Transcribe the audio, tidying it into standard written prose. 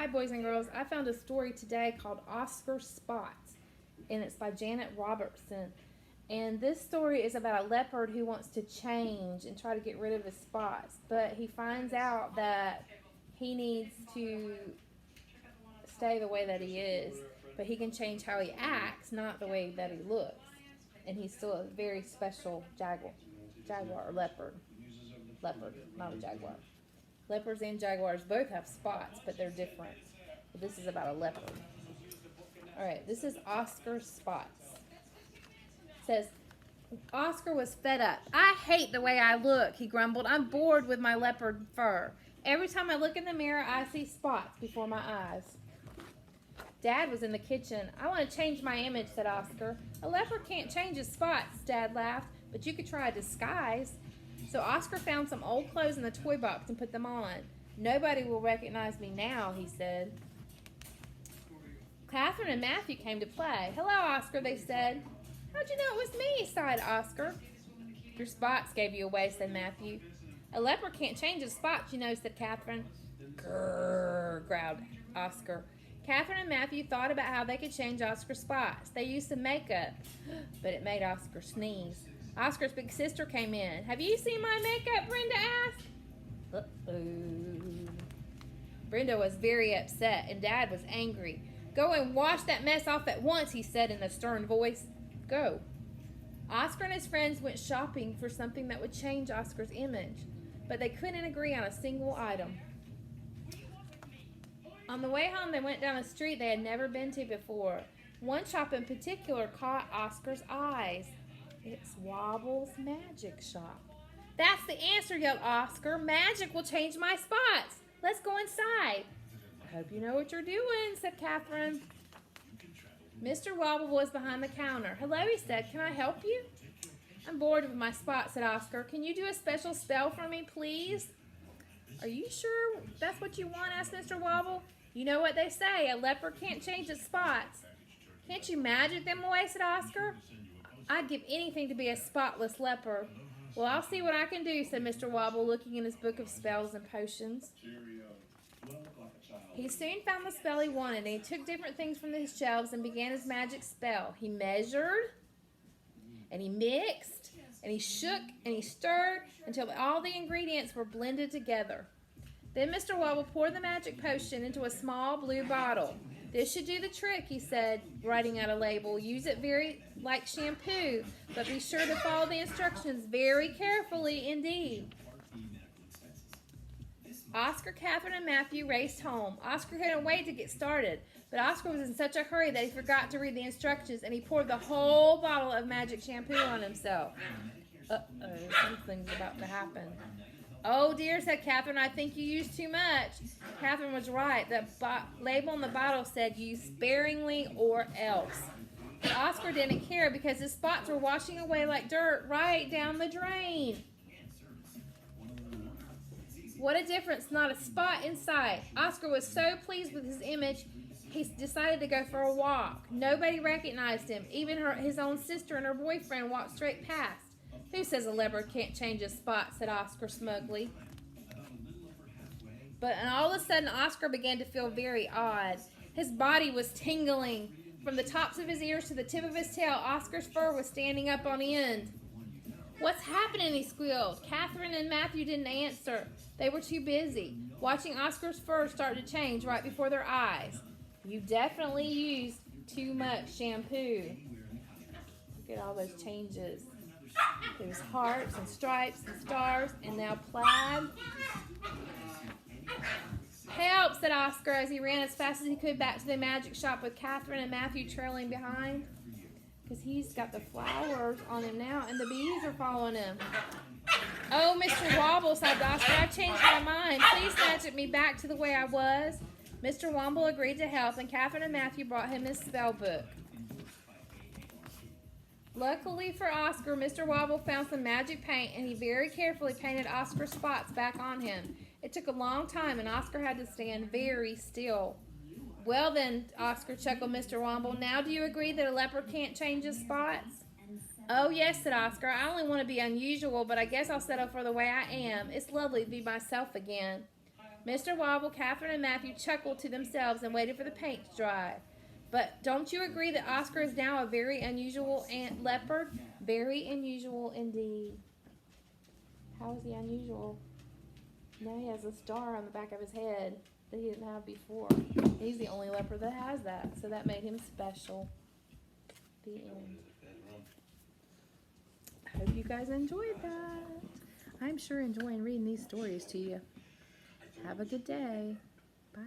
Hi, boys and girls. I found a story today called Oscar Spots, and it's by Janet Robertson. And this story is about a leopard who wants to change and try to get rid of his spots, but he finds out that he needs to stay the way that he is, but he can change how he acts, not the way that he looks. And he's still a very special jaguar or leopard, not a jaguar. Leopards and jaguars both have spots, but they're different. But this is about a leopard. All right, this is Oscar Spots. It says, Oscar was fed up. I hate the way I look, he grumbled. I'm bored with my leopard fur. Every time I look in the mirror, I see spots before my eyes. Dad was in the kitchen. I want to change my image, said Oscar. A leopard can't change his spots, Dad laughed, but you could try a disguise. So Oscar found some old clothes in the toy box and put them on. Nobody will recognize me now, he said. Catherine and Matthew came to play. Hello, Oscar, they said. How'd you know it was me, sighed Oscar. Your spots gave you away, said Matthew. A leopard can't change his spots, you know, said Catherine. Grrr, growled Oscar. Catherine and Matthew thought about how they could change Oscar's spots. They used some makeup, but it made Oscar sneeze. Oscar's big sister came in. Have you seen my makeup? Brenda asked. Uh-oh. Brenda was very upset, and Dad was angry. Go and wash that mess off at once, he said in a stern voice. Go. Oscar and his friends went shopping for something that would change Oscar's image, but they couldn't agree on a single item. On the way home, they went down a street they had never been to before. One shop in particular caught Oscar's eyes. It's Wobble's Magic Shop. That's the answer, yelled Oscar. Magic will change my spots. Let's go inside. I hope you know what you're doing, said Catherine. Mr. Wobble was behind the counter. Hello, he said. Can I help you? I'm bored with my spots, said Oscar. Can you do a special spell for me, please? Are you sure that's what you want? Asked Mr. Wobble. You know what they say, a leopard can't change its spots. Can't you magic them away, said Oscar. I'd give anything to be a spotless leopard. Well, I'll see what I can do, said Mr. Wobble, looking in his book of spells and potions. He soon found the spell he wanted, and he took different things from his shelves and began his magic spell. He measured, and he mixed, and he shook, and he stirred until all the ingredients were blended together. Then Mr. Wobble poured the magic potion into a small blue bottle. This should do the trick, he said, writing out a label. Use it very like shampoo, but be sure to follow the instructions very carefully indeed. Oscar, Catherine, and Matthew raced home. Oscar couldn't wait to get started, but Oscar was in such a hurry that he forgot to read the instructions, and he poured the whole bottle of magic shampoo on himself. Uh-oh, something's about to happen. Oh dear, said Catherine, I think you used too much. Catherine was right. The label on the bottle said use sparingly or else. But Oscar didn't care because his spots were washing away like dirt right down the drain. What a difference, not a spot in sight. Oscar was so pleased with his image, he decided to go for a walk. Nobody recognized him. Even his own sister and her boyfriend walked straight past. Who says a leopard can't change his spot, said Oscar smugly. But all of a sudden, Oscar began to feel very odd. His body was tingling. From the tops of his ears to the tip of his tail, Oscar's fur was standing up on end. What's happening, he squealed. Catherine and Matthew didn't answer. They were too busy, watching Oscar's fur start to change right before their eyes. You definitely used too much shampoo. Look at all those changes. There's hearts and stripes and stars, and now plaid. Help, said Oscar as he ran as fast as he could back to the magic shop with Catherine and Matthew trailing behind. Because he's got the flowers on him now, and the bees are following him. Oh, Mr. Wobble, sighed Oscar, I've changed my mind. Please magic me back to the way I was. Mr. Wobble agreed to help, and Catherine and Matthew brought him his spell book. Luckily for Oscar, Mr. Wobble found some magic paint, and he very carefully painted Oscar's spots back on him. It took a long time, and Oscar had to stand very still. Well then, Oscar, chuckled Mr. Wobble, now do you agree that a leopard can't change his spots? Oh yes, said Oscar, I only want to be unusual, but I guess I'll settle for the way I am. It's lovely to be myself again. Mr. Wobble, Catherine, and Matthew chuckled to themselves and waited for the paint to dry. But don't you agree that Oscar is now a very unusual leopard? Very unusual indeed. How is he unusual? Now he has a star on the back of his head that he didn't have before. He's the only leopard that has that, so that made him special. The end. I hope you guys enjoyed that. I'm sure enjoying reading these stories to you. Have a good day. Bye.